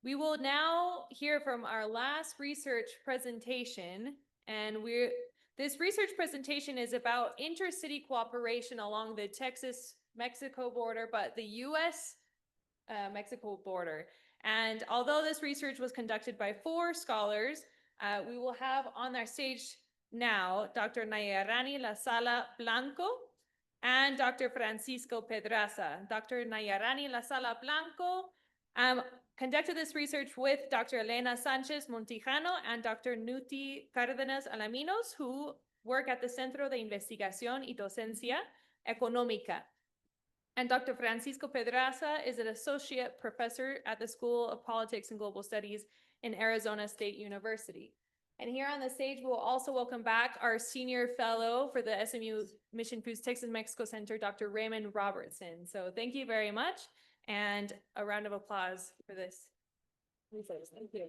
We will now hear from our last research presentation, and this research presentation is about intercity cooperation along the Texas-Mexico border, but the US-Mexico border. And although this research was conducted by 4 scholars, we will have on our stage now Dr. Nayarani Lasala Blanco and Dr. Francisco Pedraza. Dr. Nayarani Lasala Blanco conducted this research with Dr. Elena Sánchez Montijano and Dr. Nuty Cárdenas Alaminos, who work at the Centro de Investigación y Docencia, Económica. And Dr. Francisco Pedraza is an associate professor at the School of Politics and Global Studies in Arizona State University. And here on the stage, we'll also welcome back our senior fellow for the SMU Mission Foods Texas Mexico Center, Dr. Raymond Robertson. So thank you very much, and a round of applause for this research. Thank you.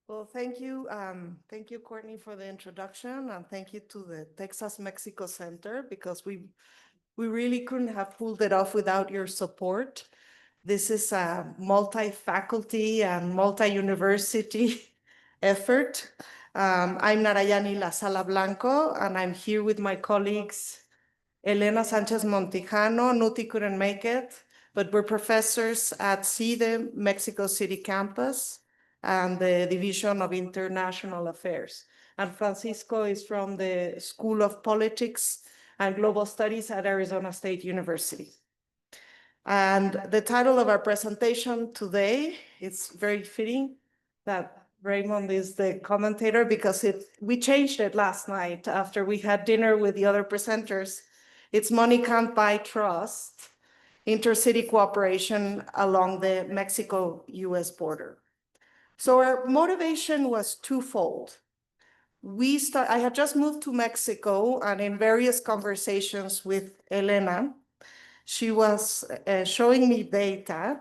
Well, thank you, Courtney, for the introduction, and thank you to the Texas Mexico Center, because we really couldn't have pulled it off without your support. This is a multi-faculty and multi-university effort. I'm Nayarani Lasala Blanco, and I'm here with my colleagues, Elena Sánchez Montijano. Nuty couldn't make it, but we're professors at CIDE Mexico City campus and the Division of International Affairs. And Francisco is from the School of Politics and Global Studies at Arizona State University. And the title of our presentation today, it's very fitting that Raymond is the commentator, because we changed it last night after we had dinner with the other presenters. It's Money Can't Buy Trust, Intercity Cooperation Along the Mexico-US Border. So our motivation was twofold. I had just moved to Mexico, and in various conversations with Elena, she was showing me data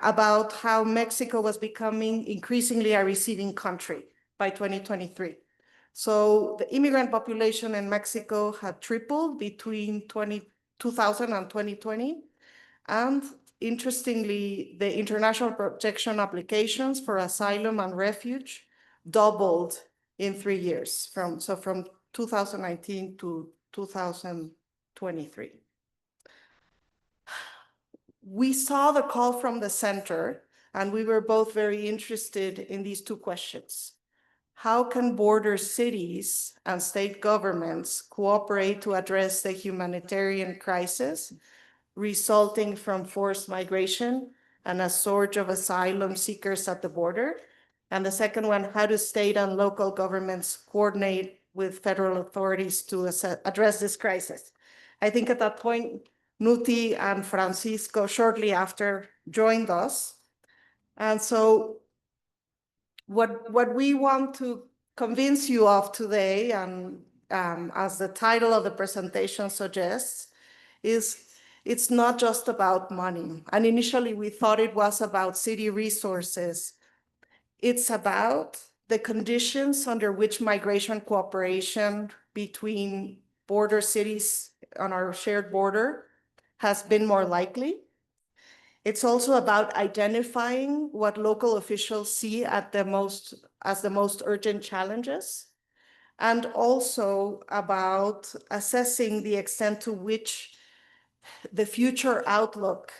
about how Mexico was becoming increasingly a receiving country by 2023. So the immigrant population in Mexico had tripled between 2000 and 2020. And interestingly, the international protection applications for asylum and refuge doubled in 3 years, from 2019 to 2023. We saw the call from the center, and we were both very interested in these 2 questions. How can border cities and state governments cooperate to address the humanitarian crisis resulting from forced migration and a surge of asylum seekers at the border? And the second one, how do state and local governments coordinate with federal authorities to address this crisis? I think at that point, Nuty and Francisco shortly after joined us. And so what we want to convince you of today, and as the title of the presentation suggests, is it's not just about money. And initially we thought it was about city resources It's about the conditions under which migration cooperation between border cities on our shared border has been more likely. It's also about identifying what local officials see as the most urgent challenges, and also about assessing the extent to which the future outlook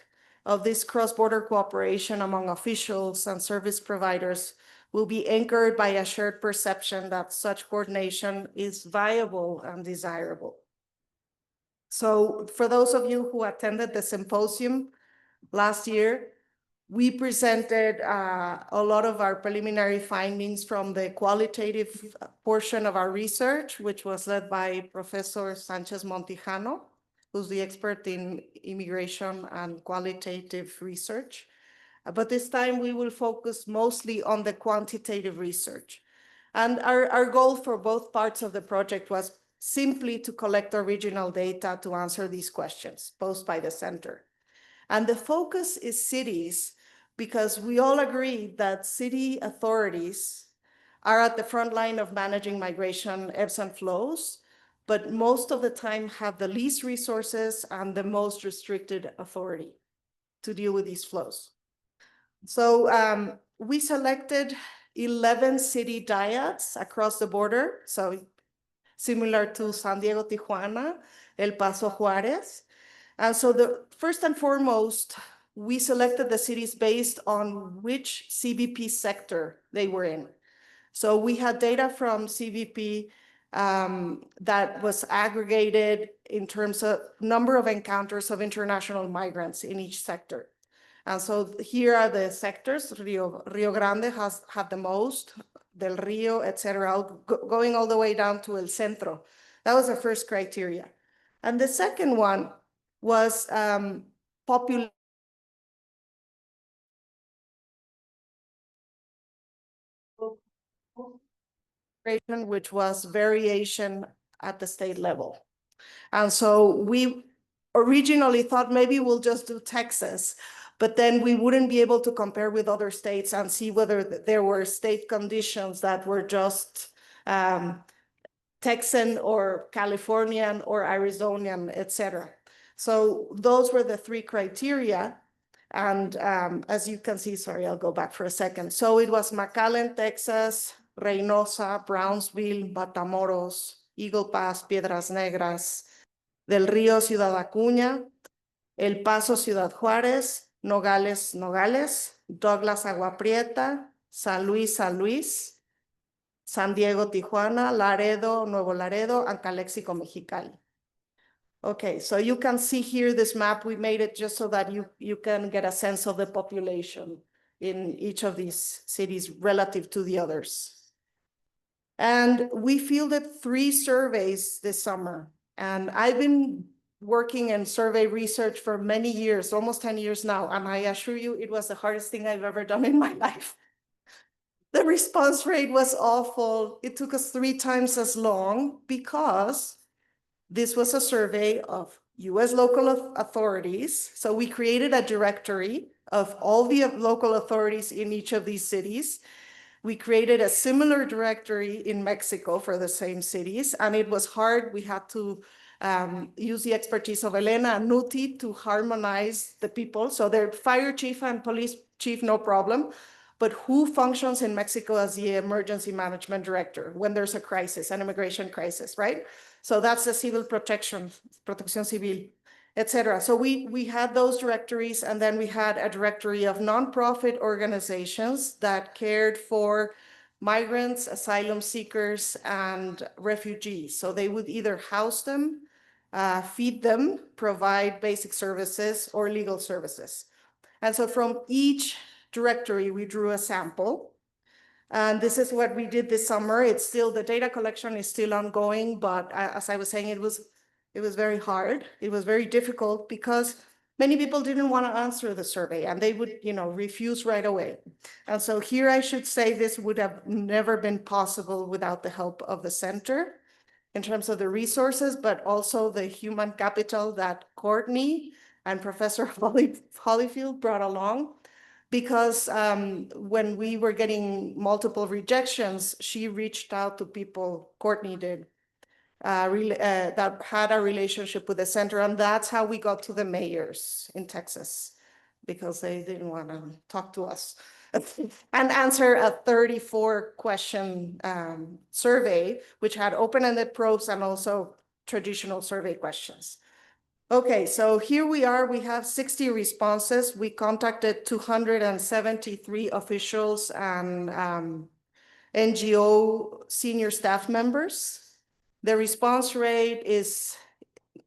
of this cross-border cooperation among officials and service providers will be anchored by a shared perception that such coordination is viable and desirable. So for those of you who attended the symposium last year, we presented a lot of our preliminary findings from the qualitative portion of our research, which was led by Professor Sánchez Montijano, who's the expert in immigration and qualitative research. But this time we will focus mostly on the quantitative research. And our goal for both parts of the project was simply to collect original data to answer these questions posed by the center. And the focus is cities, because we all agree that city authorities are at the front line of managing migration ebbs and flows, but most of the time have the least resources and the most restricted authority to deal with these flows. So we selected 11 city dyads across the border, so similar to San Diego, Tijuana, El Paso, Juarez. And so the first and foremost, we selected the cities based on which CBP sector they were in. So we had data from CBP that was aggregated in terms of number of encounters of international migrants in each sector. And so here are the sectors. Rio Grande had the most, Del Rio, etc., going all the way down to El Centro. That was the first criteria. And the second one was population, which was variation at the state level. And so we originally thought maybe we'll just do Texas, but then we wouldn't be able to compare with other states and see whether there were state conditions that were just Texan or Californian or Arizonian, etc. So those were the three criteria. And as you can see, sorry, I'll go back for a second. So it was McAllen, Texas, Reynosa, Brownsville, Matamoros, Eagle Pass, Piedras Negras, Del Río, Ciudad Acuña, El Paso, Ciudad Juárez, Nogales, Douglas, Agua Prieta, San Luis, San Diego, Tijuana, Laredo, Nuevo Laredo, and Calexico, Mexicali. Okay, so you can see here this map. We made it just so that you can get a sense of the population in each of these cities relative to the others. And we fielded 3 surveys this summer. And I've been working in survey research for many years, almost 10 years now. And I assure you, it was the hardest thing I've ever done in my life. The response rate was awful. It took us 3 times as long because this was a survey of US local authorities. So we created a directory of all the local authorities in each of these cities. We created a similar directory in Mexico for the same cities, and it was hard. We had to use the expertise of Elena and Nuty to harmonize the people. So their fire chief and police chief, no problem. But who functions in Mexico as the emergency management director when there's a crisis, an immigration crisis, right? So that's the civil protection, protección civil, etc. So we had those directories, and then we had a directory of nonprofit organizations that cared for migrants, asylum seekers, and refugees. So they would either house them, feed them, provide basic services, or legal services. And so from each directory, we drew a sample. And this is what we did this summer. It's still, the data collection is still ongoing, but as I was saying, it was very hard. It was very difficult because many people didn't want to answer the survey, and they would, refuse right away. And so here I should say this would have never been possible without the help of the center in terms of the resources, but also the human capital that Courtney and Professor Holyfield brought along. because when we were getting multiple rejections, she reached out to people, Courtney did, that had a relationship with the center. And that's how we got to the mayors in Texas, because they didn't want to talk to us and answer a 34 question survey, which had open-ended probes and also traditional survey questions. Okay, so here we are, we have 60 responses. We contacted 273 officials and NGO senior staff members. The response rate is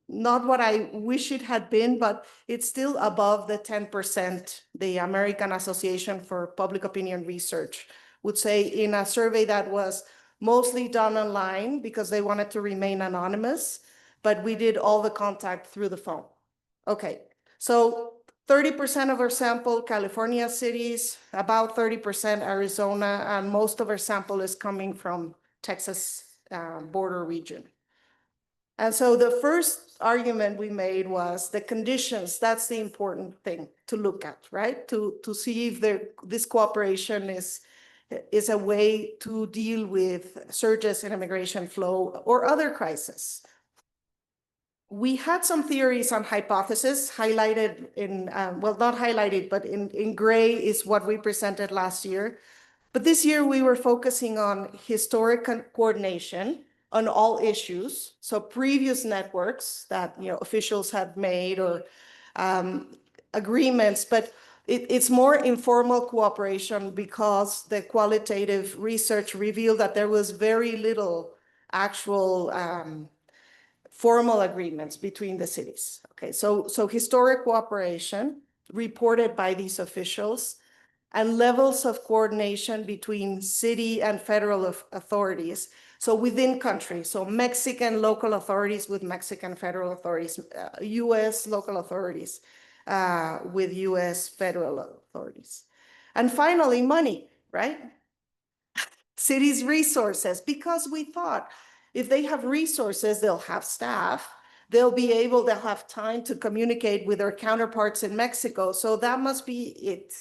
not what I wish it had been, but it's still above the 10% the American Association for Public Opinion Research would say in a survey that was mostly done online because they wanted to remain anonymous, but we did all the contact through the phone. Okay, so 30% of our sample, California cities, about 30% Arizona, and most of our sample is coming from Texas border region. And so the first argument we made was the conditions. That's the important thing to look at, right? To see if this cooperation is a way to deal with surges in immigration flow or other crises. We had some theories on hypotheses highlighted in, well, not highlighted, but in gray is what we presented last year. But this year we were focusing on historic coordination on all issues. So previous networks that officials had made or agreements, but it's more informal cooperation because the qualitative research revealed that there was very little actual formal agreements between the cities. Okay, so historic cooperation reported by these officials and levels of coordination between city and federal authorities. So within country, so Mexican local authorities with Mexican federal authorities, US local authorities with US federal authorities. And finally, money, right? Cities' resources, because we thought if they have resources, they'll have staff, they'll be able to have time to communicate with their counterparts in Mexico. So that must be it.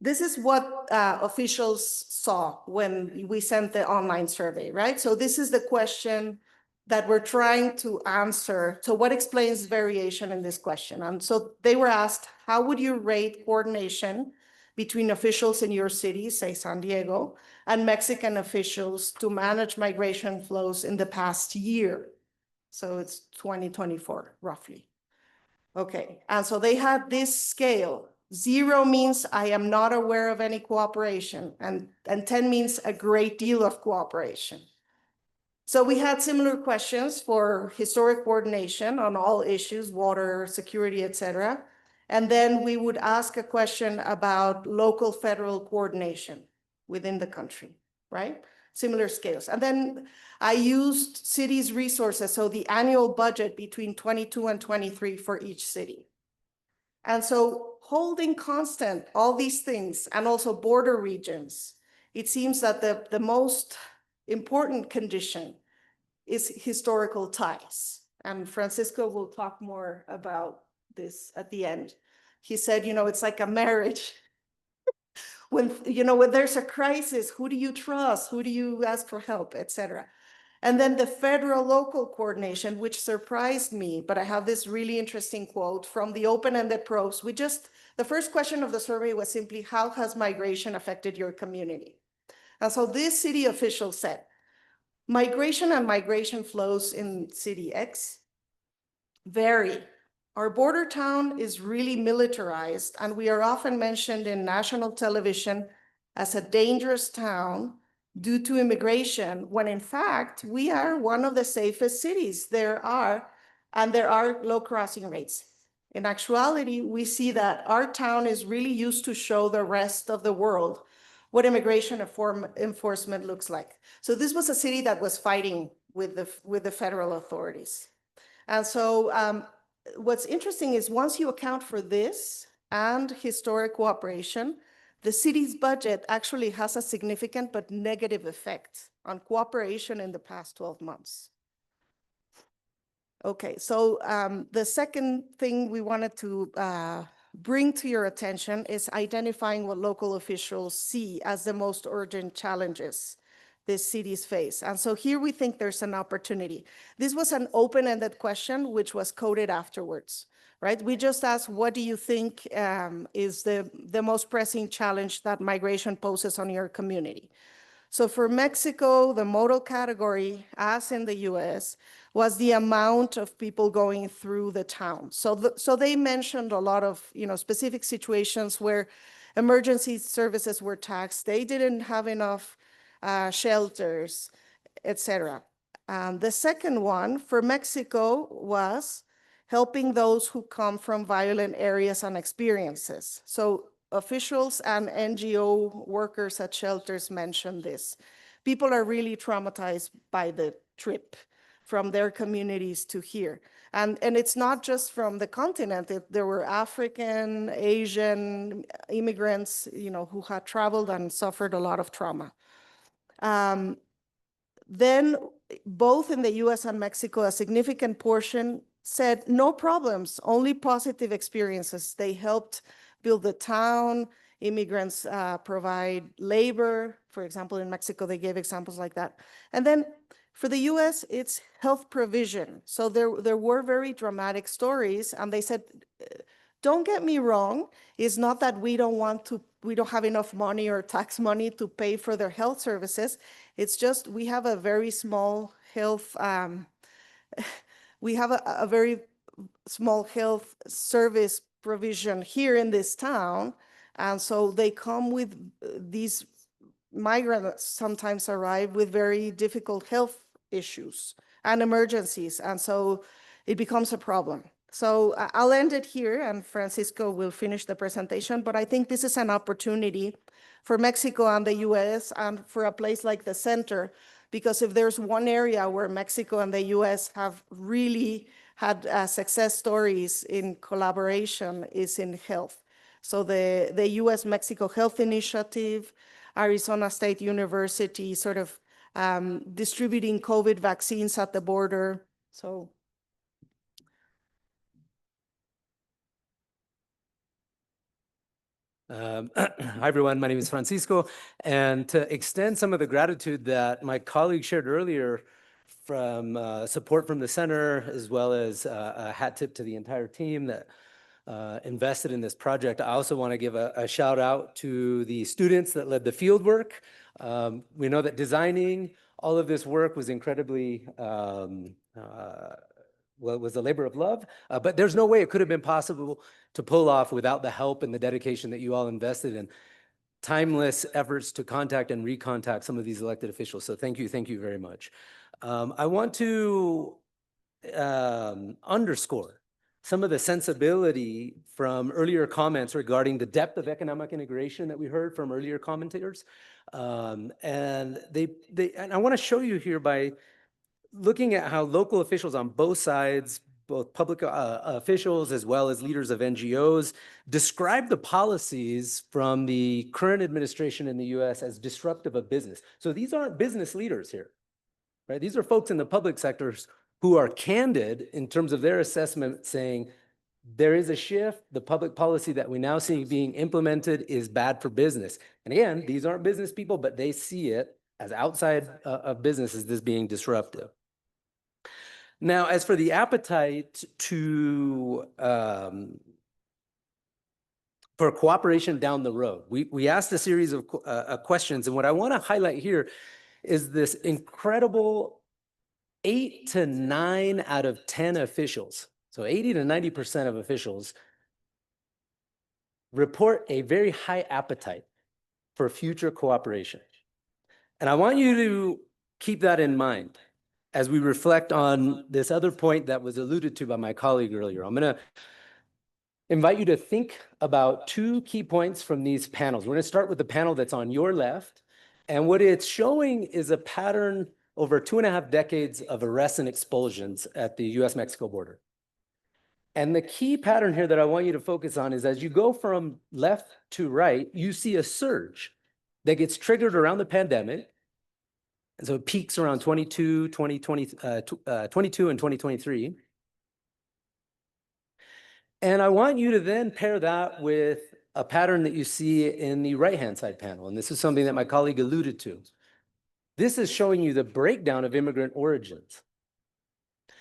This is what officials saw when we sent the online survey, right? So this is the question that we're trying to answer. So what explains variation in this question? And so they were asked, how would you rate coordination between officials in your city, say San Diego, and Mexican officials to manage migration flows in the past year? So it's 2024, roughly. Okay, and so they had this scale. 0 means I am not aware of any cooperation, and 10 means a great deal of cooperation. So we had similar questions for historic coordination on all issues, water, security, etc. And then we would ask a question about local federal coordination within the country, right? Similar scales. And then I used cities' resources, so the annual budget between 22 and 23 for each city. And so holding constant all these things and also border regions, it seems that the most important condition is historical ties. And Francisco will talk more about this at the end. He said, it's like a marriage. When there's a crisis, who do you trust? Who do you ask for help, etc. And then the federal local coordination, which surprised me, but I have this really interesting quote from the open-ended probes. The first question of the survey was simply, how has migration affected your community? And so this city official said, migration and migration flows in city X vary. Our border town is really militarized, and we are often mentioned in national television as a dangerous town due to immigration, when in fact, we are one of the safest cities there are, and there are low crossing rates. In actuality, we see that our town is really used to show the rest of the world what immigration enforcement looks like. So this was a city that was fighting with the federal authorities. And so what's interesting is once you account for this and historic cooperation, the city's budget actually has a significant but negative effect on cooperation in the past 12 months. Okay, so the second thing we wanted to bring to your attention is identifying what local officials see as the most urgent challenges these cities face. And so here we think there's an opportunity. This was an open-ended question, which was coded afterwards, right? We just asked, what do you think is the most pressing challenge that migration poses on your community? So for Mexico, the modal category, as in the US, was the amount of people going through the town. So they mentioned a lot of specific situations where emergency services were taxed. They didn't have enough shelters, etc. The second one for Mexico was helping those who come from violent areas and experiences. So officials and NGO workers at shelters mentioned this. People are really traumatized by the trip from their communities to here. And it's not just from the continent. There were African, Asian immigrants, who had traveled and suffered a lot of trauma. Then both in the US and Mexico, a significant portion said no problems, only positive experiences. They helped build the town. Immigrants provide labor. For example, in Mexico, they gave examples like that. And then for the US, it's health provision. So there were very dramatic stories, and they said, don't get me wrong, it's not that we don't have enough money or tax money to pay for their health services. It's just we have a very small health, we have a very small health service provision here in this town. And so they come with these migrants sometimes arrive with very difficult health issues and emergencies. And so it becomes a problem. So I'll end it here, and Francisco will finish the presentation, but I think this is an opportunity for Mexico and the US and for a place like the Center, because if there's one area where Mexico and the US have really had success stories in collaboration is in health. So the US-Mexico Health Initiative, Arizona State University sort of distributing COVID vaccines at the border. So. Hi, everyone. My name is Francisco. And to extend some of the gratitude that my colleague shared earlier from support from the center, as well as a hat tip to the entire team that invested in this project, I also want to give a shout out to the students that led the field work. We know that designing all of this work was incredibly well, it was a labor of love, but there's no way it could have been possible to pull off without the help and the dedication that you all invested in. Timeless efforts to contact and recontact some of these elected officials. So thank you very much. I want to underscore some of the sensibility from earlier comments regarding the depth of economic integration that we heard from earlier commentators. And I want to show you here by looking at how local officials on both sides, both public officials as well as leaders of NGOs, describe the policies from the current administration in the US as disruptive of business. So these aren't business leaders here, right? These are folks in the public sectors who are candid in terms of their assessment, saying there is a shift. The public policy that we now see being implemented is bad for business. And again, these aren't business people, but they see it as outside of business as this being disruptive. Now, as for the appetite to for cooperation down the road, we asked a series of questions, and what I want to highlight here is this incredible 8 to 9 out of 10 officials, so 80 to 90% of officials report a very high appetite for future cooperation. And I want you to keep that in mind as we reflect on this other point that was alluded to by my colleague earlier. I'm going to invite you to think about 2 key points from these panels. We're going to start with the panel that's on your left. And what it's showing is a pattern over 2.5 decades of arrests and expulsions at the US-Mexico border. And the key pattern here that I want you to focus on is as you go from left to right, you see a surge that gets triggered around the pandemic. And so it peaks around 22 and 2023. And I want you to then pair that with a pattern that you see in the right-hand side panel. And this is something that my colleague alluded to. This is showing you the breakdown of immigrant origins.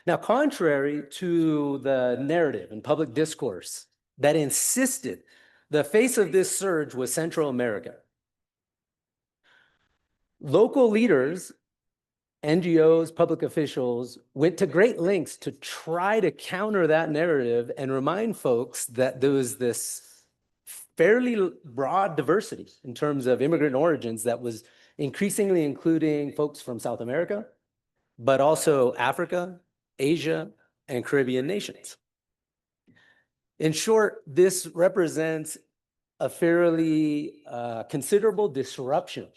Now, contrary to the narrative and public discourse that insisted the face of this surge was Central America, local leaders, NGOs, public officials went to great lengths to try to counter that narrative and remind folks that there was this fairly broad diversity in terms of immigrant origins that was increasingly including folks from South America, but also Africa, Asia, and Caribbean nations. In short, this represents a fairly considerable disruption,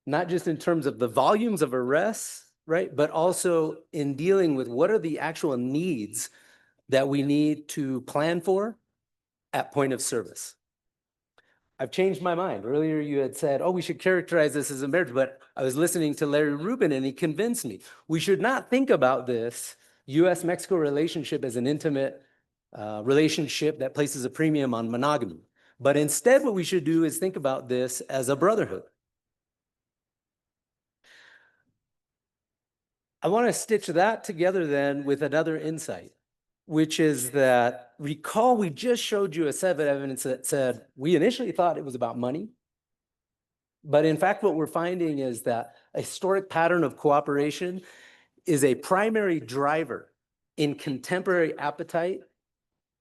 not just in terms of the volumes of arrests, right, but also in dealing with what are the actual needs that we need to plan for at point of service. I've changed my mind. Earlier you had said, oh, we should characterize this as a marriage, but I was listening to Larry Rubin and he convinced me. We should not think about this US-Mexico relationship as an intimate relationship that places a premium on monogamy. But instead what we should do is think about this as a brotherhood. I want to stitch that together then with another insight, which is that, recall we just showed you a set of evidence that said we initially thought it was about money, but in fact what we're finding is that a historic pattern of cooperation is a primary driver in contemporary appetite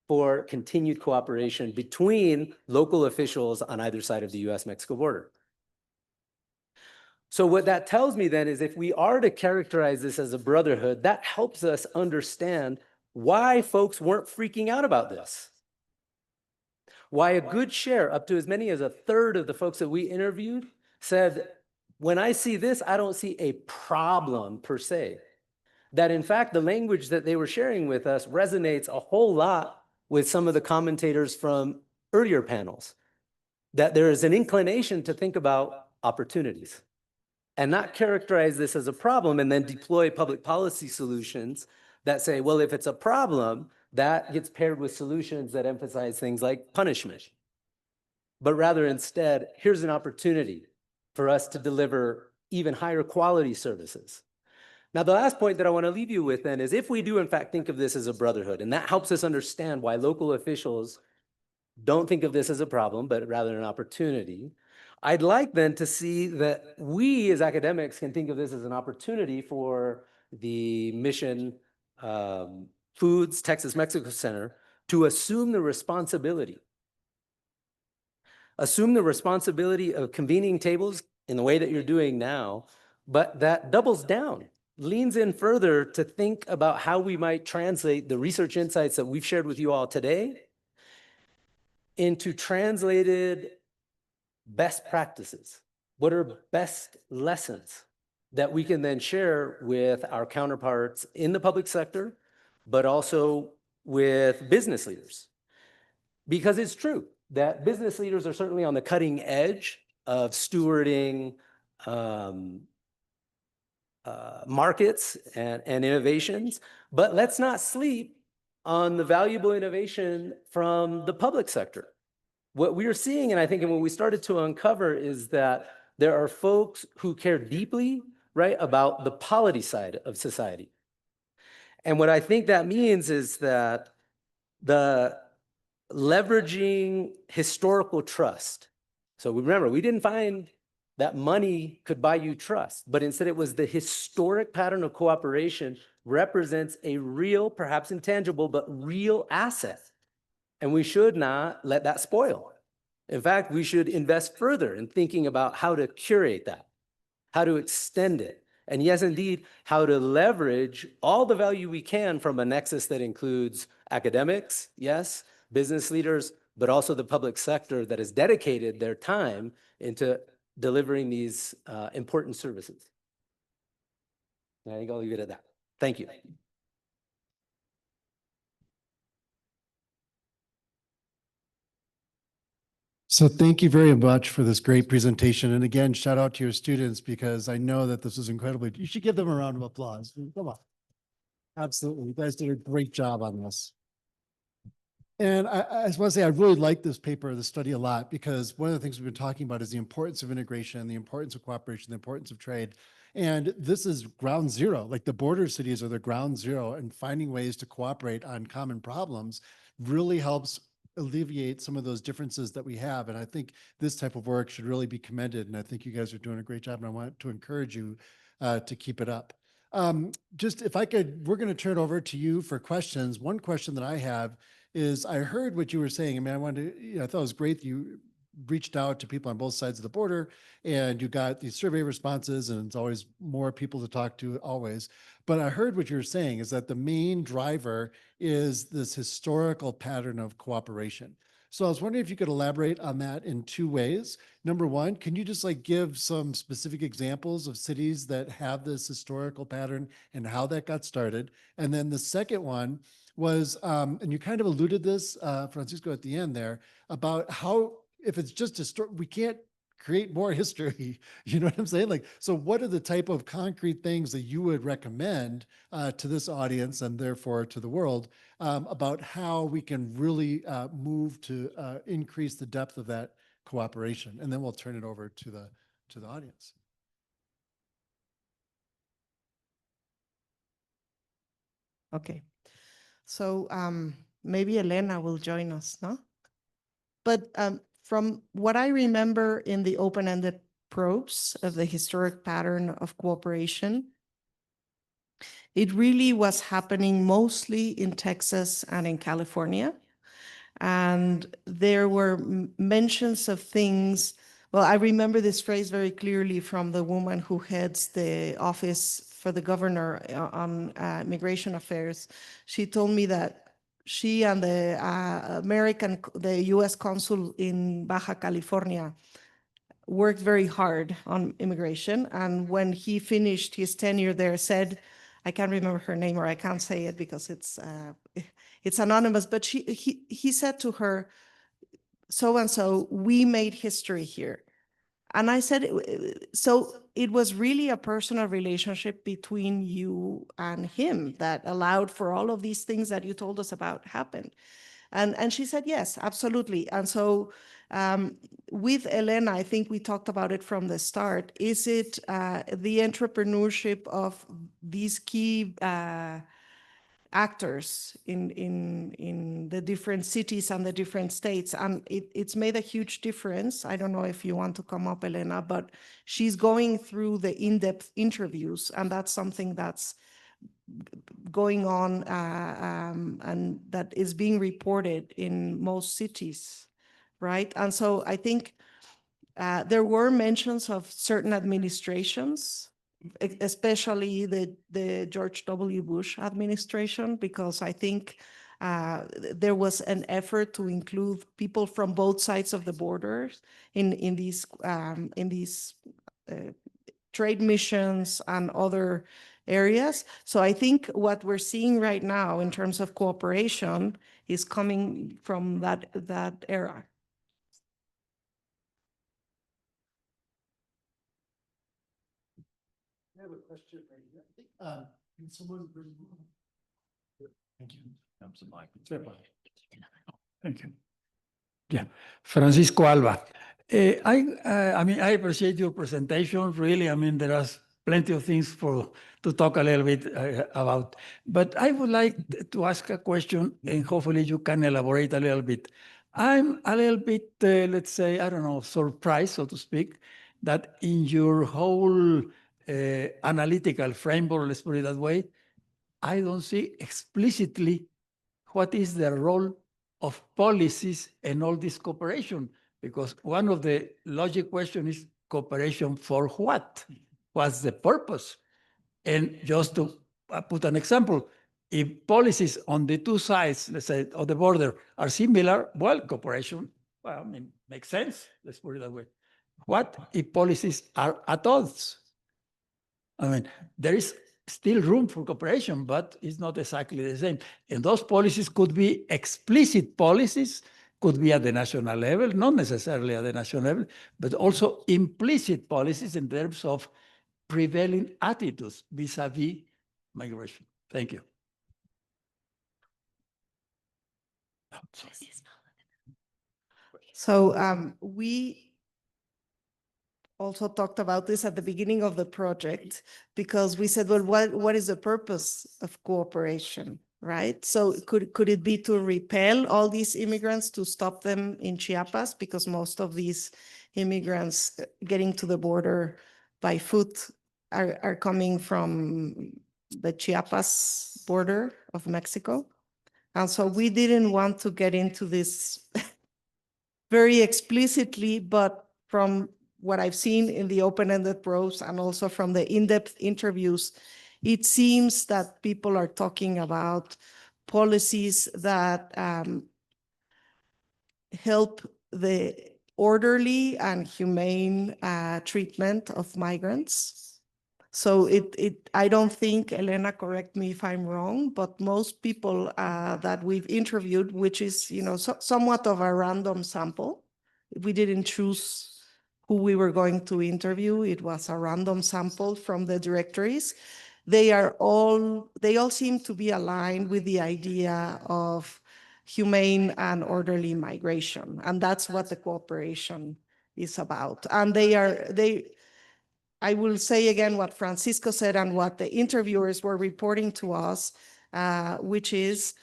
for continued cooperation between local officials on either side of the US-Mexico border. So what that tells me then is if we are to characterize this as a brotherhood, that helps us understand why folks weren't freaking out about this. Why a good share, up to as many as a third of the folks that we interviewed said, when I see this, I don't see a problem per se. That in fact, the language that they were sharing with us resonates a whole lot with some of the commentators from earlier panels. That there is an inclination to think about opportunities and not characterize this as a problem and then deploy public policy solutions that say, well, if it's a problem, that gets paired with solutions that emphasize things like punishment. But rather instead, here's an opportunity for us to deliver even higher quality services. Now, the last point that I want to leave you with then is if we do in fact think of this as a brotherhood, and that helps us understand why local officials don't think of this as a problem, but rather an opportunity, I'd like then to see that we as academics can think of this as an opportunity for the Mission Foods Texas Mexico Center to assume the responsibility. Assume the responsibility of convening tables in the way that you're doing now, but that doubles down, leans in further to think about how we might translate the research insights that we've shared with you all today into translated best practices. What are best lessons that we can then share with our counterparts in the public sector, but also with business leaders? Because it's true that business leaders are certainly on the cutting edge of stewarding markets and innovations, but let's not sleep on the valuable innovation from the public sector. What we are seeing, and I think what we started to uncover, is that there are folks who care deeply, right, about the polity side of society. And what I think that means is that the leveraging historical trust. So remember, we didn't find that money could buy you trust, but instead it was the historic pattern of cooperation represents a real, perhaps intangible, but real asset. And we should not let that spoil. In fact, we should invest further in thinking about how to curate that, how to extend it, and yes, indeed, how to leverage all the value we can from a nexus that includes academics, yes, business leaders, but also the public sector that has dedicated their time into delivering these important services. And I think I'll leave it at that. Thank you. So thank you very much for this great presentation. And again, shout out to your students because I know that this is incredibly, you should give them a round of applause. Come on. Absolutely. You guys did a great job on this. And I just want to say, I really like this paper, the study a lot, because one of the things we've been talking about is the importance of integration, the importance of cooperation, the importance of trade. And this is ground zero, like the border cities are the ground zero, and finding ways to cooperate on common problems really helps alleviate some of those differences that we have. And I think this type of work should really be commended. And I think you guys are doing a great job, and I want to encourage you to keep it up. Just if I could, we're going to turn it over to you for questions. One question that I have is, I heard what you were saying. I mean, I wanted to, I thought it was great that you reached out to people on both sides of the border and you got these survey responses, and it's always more people to talk to always. But I heard what you were saying is that the main driver is this historical pattern of cooperation. So I was wondering if you could elaborate on that in two ways. Number one, can you just like give some specific examples of cities that have this historical pattern and how that got started? And then the second one was, and you kind of alluded this, Francisco, at the end there, about how, if it's just a story, we can't create more history. You know what I'm saying? Like, so what are the type of concrete things that you would recommend to this audience and therefore to the world about how we can really move to increase the depth of that cooperation? And then we'll turn it over to the audience. Okay. So maybe Elena will join us, no? But from what I remember in the open-ended probes of the historic pattern of cooperation, it really was happening mostly in Texas and in California. And there were mentions of things. Well, I remember this phrase very clearly from the woman who heads the office for the governor on immigration affairs. She told me that she and the US consul in Baja California worked very hard on immigration. And when he finished his tenure there, said, I can't remember her name, or I can't say it because it's anonymous, but he said to her, so-and-so, we made history here. And I said, so it was really a personal relationship between you and him that allowed for all of these things that you told us about happen. And she said, yes, absolutely. And so with Elena, I think we talked about it from the start. Is it the entrepreneurship of these key actors in the different cities and the different states? And it's made a huge difference. I don't know if you want to come up, Elena, but she's going through the in-depth interviews, and that's something that's going on and that is being reported in most cities, right? And so I think there were mentions of certain administrations, especially the George W. Bush administration, because I think there was an effort to include people from both sides of the borders in these trade missions and other areas. So I think what we're seeing right now in terms of cooperation is coming from that era. I have a question right here. I think, can someone bring? Thank you. Thank you. Yeah, Francisco Alba. I mean, I appreciate your presentation. Really, I mean, there are plenty of things to talk a little bit about. But I would like to ask a question, and hopefully you can elaborate a little bit. I'm a little bit, let's say, I don't know, surprised, so to speak, that in your whole analytical framework, let's put it that way, I don't see explicitly what is the role of policies and all this cooperation, because one of the logic question is cooperation for what? What's the purpose? And just to put an example, if policies on the two sides, let's say, of the border are similar, well, cooperation, well, I mean, makes sense. Let's put it that way. What if policies are at odds? I mean, there is still room for cooperation, but it's not exactly the same. And those policies could be explicit policies, could be at the national level, not necessarily at the national level, but also implicit policies in terms of prevailing attitudes vis-a-vis migration. Thank you. So we also talked about this at the beginning of the project because we said, well, what is the purpose of cooperation, right? So could it be to repel all these immigrants, to stop them in Chiapas? Because most of these immigrants getting to the border by foot are coming from the Chiapas border of Mexico. And so we didn't want to get into this very explicitly, but from what I've seen in the open-ended probes and also from the in-depth interviews, it seems that people are talking about policies that help the orderly and humane treatment of migrants. So I don't think, Elena, correct me if I'm wrong, but most people that we've interviewed, which is, somewhat of a random sample, we didn't choose who we were going to interview. It was a random sample from the directories. They all seem to be aligned with the idea of humane and orderly migration. And that's what the cooperation is about. And I will say again what Francisco said and what the interviewers were reporting to us, which is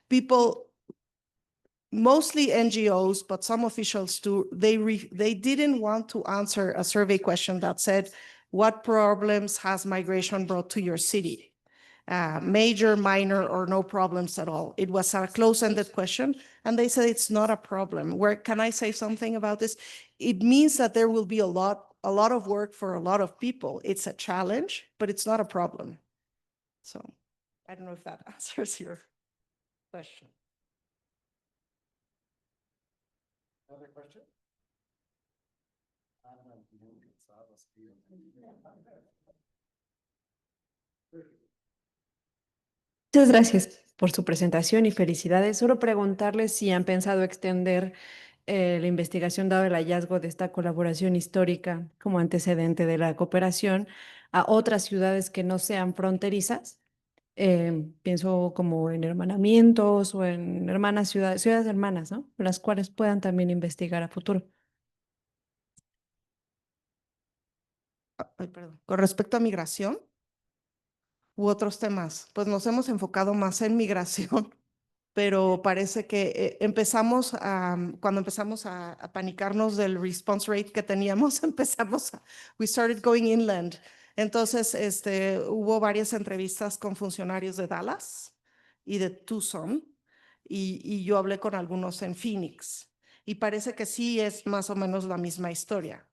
people, mostly NGOs, but some officials too, they didn't want to answer a survey question that said, what problems has migration brought to your city? Major, minor, or no problems at all. It was a close-ended question, and they said it's not a problem. Can I say something about this? It means that there will be a lot of work for a lot of people. It's a challenge, but it's not a problem. So I don't know if that answers your question. Another question? Muchas gracias por su presentación y felicidades. Solo preguntarles si han pensado extender la investigación dado el hallazgo de esta colaboración histórica como antecedente de la cooperación a otras ciudades que no sean fronterizas. Pienso como en hermanamientos o en ciudades hermanas, ¿no? Las cuales puedan también investigar a futuro. Ay, perdón. Con respecto a migración u otros temas, pues nos hemos enfocado más en migración, pero parece que cuando empezamos a panicarnos del response rate que teníamos, we started going inland. Entonces, hubo varias entrevistas con funcionarios de Dallas y de Tucson, y yo hablé con algunos en Phoenix, y parece que sí es más o menos la misma historia,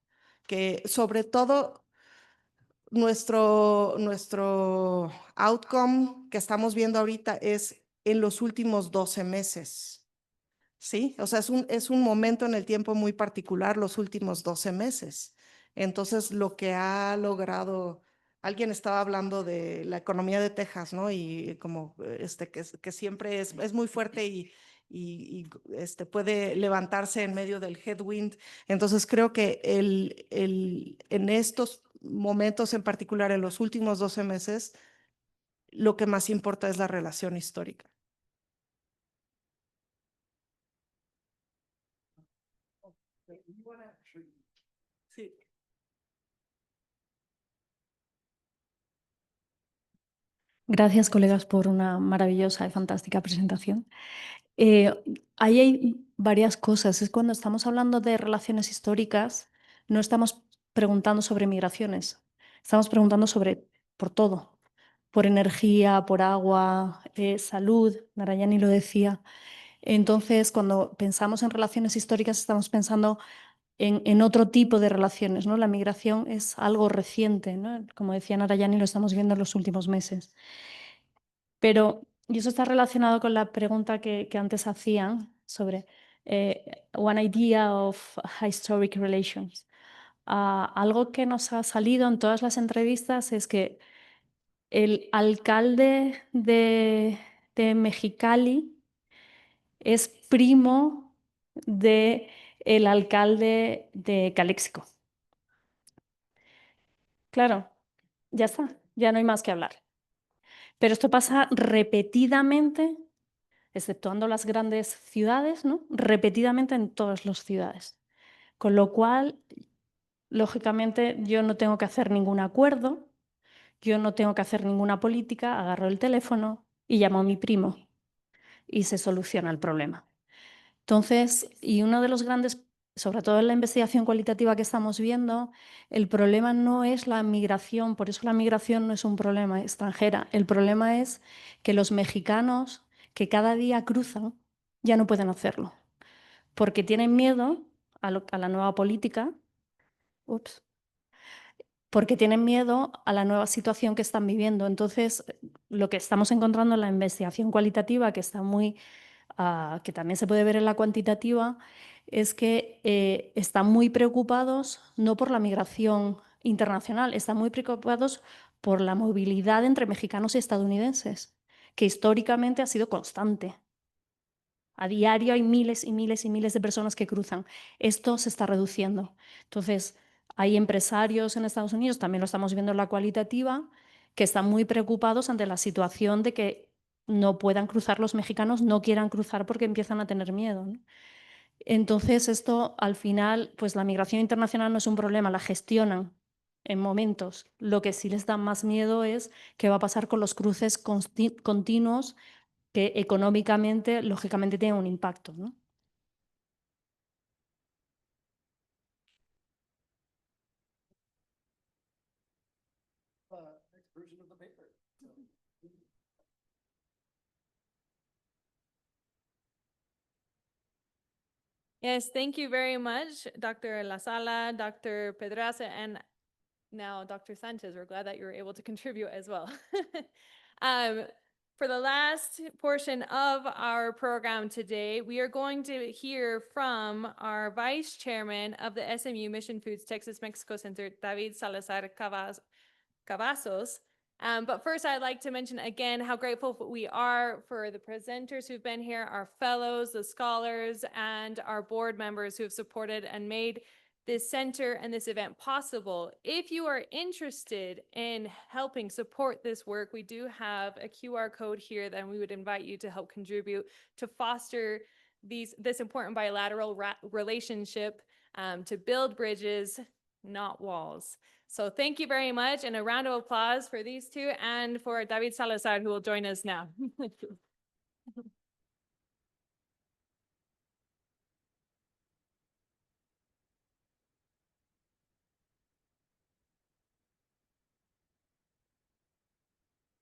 que sobre todo nuestro outcome que estamos viendo ahorita es en los últimos 12 meses. ¿Sí? O sea, es un momento en el tiempo muy particular, los últimos 12 meses. Entonces, lo que ha logrado, alguien estaba hablando de la economía de Texas, ¿no? Y como que siempre es muy fuerte y puede levantarse en medio del headwind. Entonces, creo que en estos momentos en particular, en los últimos 12 meses, lo que más importa es la relación histórica. Sí. Gracias, colegas, por una maravillosa y fantástica presentación. Ahí hay varias cosas. Es cuando estamos hablando de relaciones históricas, no estamos preguntando sobre migraciones, estamos preguntando por todo, por energía, por agua, salud, Nayarani lo decía. Entonces, cuando pensamos en relaciones históricas, estamos pensando en otro tipo de relaciones, ¿no? La migración es algo reciente, ¿no? Como decía Nayarani, lo estamos viendo en los últimos meses. Y eso está relacionado con la pregunta que antes hacían sobre one idea of historic relations. Algo que nos ha salido en todas las entrevistas es que el alcalde de Mexicali es primo del alcalde de Calexico. Claro, ya está, ya no hay más que hablar. Pero esto pasa repetidamente exceptuando las grandes ciudades, ¿no? Repetidamente en todas las ciudades. Con lo cual, lógicamente, yo no tengo que hacer ningún acuerdo, yo no tengo que hacer ninguna política, agarro el teléfono y llamo a mi primo y se soluciona el problema. Entonces, y uno de los grandes, sobre todo en la investigación cualitativa que estamos viendo, el problema no es la migración, por eso la migración no es un problema extranjera. El problema es que los mexicanos que cada día cruzan ya no pueden hacerlo, porque tienen miedo a la nueva política, porque tienen miedo a la nueva situación que están viviendo. Entonces, lo que estamos encontrando en la investigación cualitativa, que está que también se puede ver en la cuantitativa, es que están muy preocupados no por la migración internacional, están muy preocupados por la movilidad entre mexicanos y estadounidenses, que históricamente ha sido constante. A diario hay miles y miles y miles de personas que cruzan. Esto se está reduciendo. Entonces, hay empresarios en Estados Unidos, también lo estamos viendo en la cualitativa, que están muy preocupados ante la situación de que no puedan cruzar los mexicanos, no quieran cruzar porque empiezan a tener miedo, ¿no? Entonces, esto al final, pues la migración internacional no es un problema, la gestionan en momentos. Lo que sí les da más miedo es qué va a pasar con los cruces continuos que económicamente, lógicamente, tienen un impacto, ¿no? Yes, thank you very much, Dr. Lasala, Dr. Pedraza, and now Dr. Sánchez. We're glad that you were able to contribute as well. For the last portion of our program today, we are going to hear from our Vice Chairman of the SMU Mission Foods Texas-Mexico Center, David Salazar Cavazos. But first, I'd like to mention again how grateful we are for the presenters who've been here, our fellows, the scholars, and our board members who have supported and made this center and this event possible. If you are interested in helping support this work, we do have a QR code here that we would invite you to help contribute to foster this important bilateral relationship, to build bridges, not walls. So thank you very much, and a round of applause for these two and for David Salazar, who will join us now.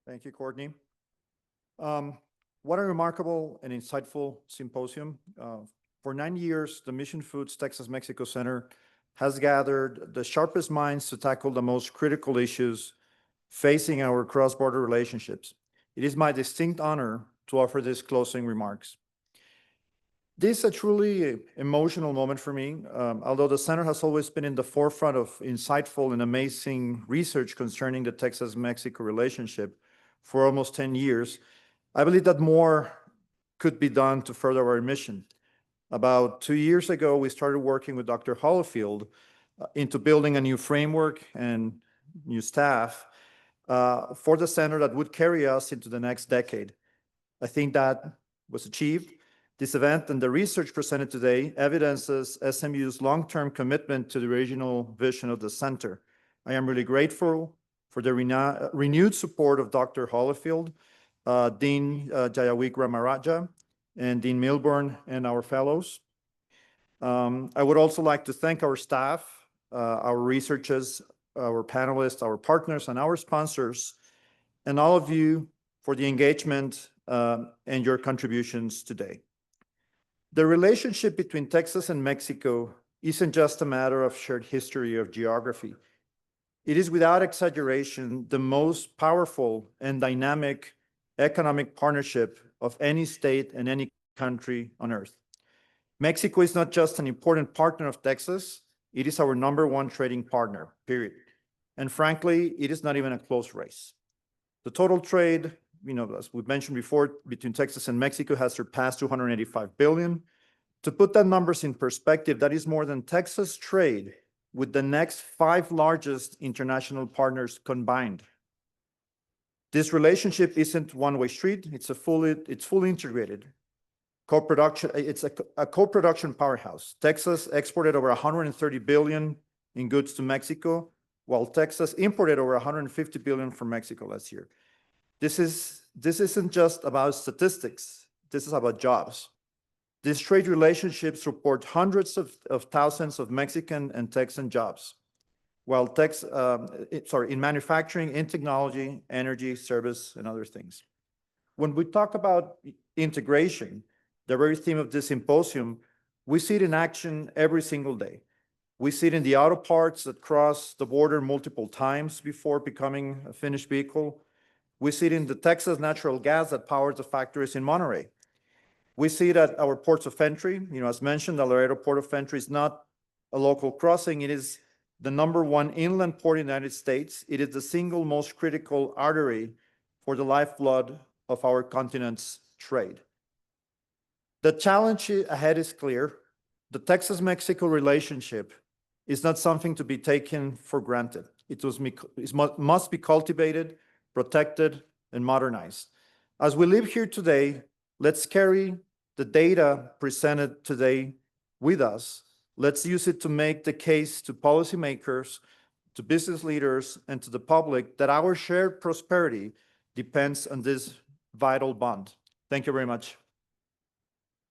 Thank you, Courtney. What a remarkable and insightful symposium. For 9 years, the Mission Foods Texas-Mexico Center has gathered the sharpest minds to tackle the most critical issues facing our cross-border relationships. It is my distinct honor to offer these closing remarks. This is a truly emotional moment for me. Although the center has always been in the forefront of insightful and amazing research concerning the Texas-Mexico relationship for almost 10 years, I believe that more could be done to further our mission. About 2 years ago, we started working with Dr. Hollifield into building a new framework and new staff for the center that would carry us into the next decade. I think that was achieved. This event and the research presented today evidences SMU's long-term commitment to the regional vision of the center. I am really grateful for the renewed support of Dr. Hollifield, Dean Jayawik Ramaraja, and Dean Milburn, and our fellows. I would also like to thank our staff, our researchers, our panelists, our partners, and our sponsors, and all of you for the engagement and your contributions today. The relationship between Texas and Mexico isn't just a matter of shared history or geography. It is without exaggeration the most powerful and dynamic economic partnership of any state and any country on earth. Mexico is not just an important partner of Texas, it is our #1 trading partner, period. And frankly, it is not even a close race. The total trade, as we mentioned before, between Texas and Mexico has surpassed $285 billion. To put that numbers in perspective, that is more than Texas trade with the next 5 largest international partners combined. This relationship isn't one-way street, it's fully integrated. Co-production, it's a co-production powerhouse. Texas exported over 130 billion in goods to Mexico, while Texas imported over 150 billion from Mexico last year. This isn't just about statistics. This is about jobs. These trade relationships support hundreds of thousands of Mexican and Texan jobs, while in manufacturing, in technology, energy, service, and other things. When we talk about integration, the very theme of this symposium, we see it in action every single day. We see it in the auto parts that cross the border multiple times before becoming a finished vehicle. We see it in the Texas natural gas that powers the factories in Monterrey. We see it at our ports of entry. As mentioned, the Laredo Port of Entry is not a local crossing. It is the #1 inland port in the United States. It is the single most critical artery for the lifeblood of our continent's trade. The challenge ahead is clear. The Texas-Mexico relationship is not something to be taken for granted. It must be cultivated, protected, and modernized. As we live here today, let's carry the data presented today with us. Let's use it to make the case to policymakers, to business leaders, and to the public that our shared prosperity depends on this vital bond. Thank you very much.